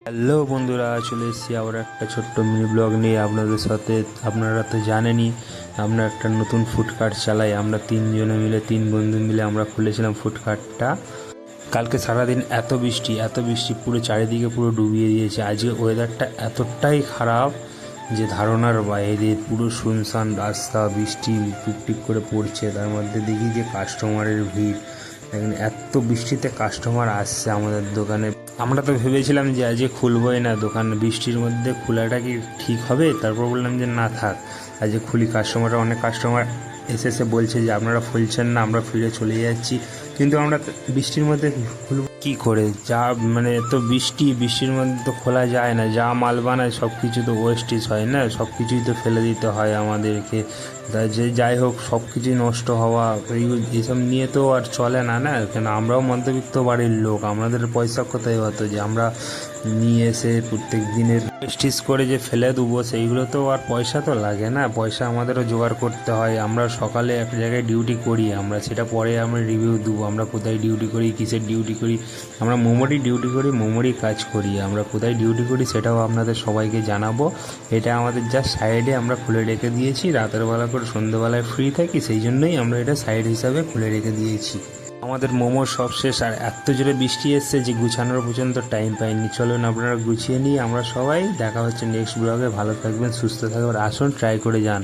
Hello বন্ধুরা, চলে এসেছি আবার একটা ছোট্ট মিনি ব্লগ নিয়ে আপনাদের সাথে। আপনারা তো জানেনই আমরা একটা নতুন ফুডকার্ট চালাই। আমরা তিনজনে মিলে, তিন বন্ধু মিলে আমরা খুলেছিলাম ফুডকার্টটা। কালকে সারাদিন এত বৃষ্টি পুরো চারিদিকে পুরো ডুবিয়ে দিয়েছে। আজকে ওয়েদারটা এতটাই খারাপ যে ধারণার বাইরে, পুরো শুনশান রাস্তা, বৃষ্টি টিপ করে পড়ছে, তার মধ্যে দেখি যে কাস্টমারের ভিড়। দেখেন এত বৃষ্টিতে কাস্টমার আসছে আমাদের দোকানে। আমরা তো ভেবেছিলাম যে আজকে খুলবই না দোকান, বৃষ্টির মধ্যে খোলাটা কি ঠিক হবে? তারপর বললাম যে না থাক, আজকে খুলি। অনেক কাস্টমার এসে বলছে যে আপনারা খুলছেন না, আমরা ফিরে চলে যাচ্ছি। কিন্তু আমরা বৃষ্টির মধ্যে খুলব কী করে? যা এত বৃষ্টির মধ্যে তো খোলা যায় না। যা মাল বানায় সব কিছু তো ওয়েস্টেজ হয় না, সব কিছুই তো ফেলে দিতে হয় আমাদেরকে। যাই হোক, সব কিছুই নষ্ট হওয়া এইসব নিয়ে তো আর চলে না, কেন আমরাও মধ্যবিত্ত বাড়ির লোক, আমাদের পয়সা কোথায় হতো যে আমরা নিয়ে এসে প্রত্যেক দিনের ওয়েস্টেজ করে যে ফেলে দেবো? সেইগুলো তো আর পয়সা তো লাগে না, পয়সা আমাদেরও জোগাড় করতে হয়। আমরা সকালে এক জায়গায় ডিউটি করি, আমরা সেটা পরে আমরা রিভিউ দেবো। আমরা কোথায় ডিউটি করি, কিসের ডিউটি করি। আমরা মোমোরই ডিউটি করি, মোমোরই কাজ করি। আমরা কোথায় ডিউটি করি সেটাও আপনাদের সবাইকে জানাবো। এটা আমাদের জাস্ট সাইডে আমরা খুলে রেখে দিয়েছি। রাতের বেলা করে সন্ধ্যেবেলায় ফ্রি থাকি, সেই জন্যই আমরা এটা সাইড হিসাবে খুলে রেখে দিয়েছি। আমাদের মোমোর সব শেষ, আর এত জোরে বৃষ্টি এসছে যে গুছানোর পর্যন্ত টাইম পাইনি। চলুন আপনারা গুছিয়ে নিই, আমরা সবাই দেখা হচ্ছে নেক্সট ব্লগে। ভালো থাকবেন, সুস্থ থাকবেন, আসুন ট্রাই করে যান।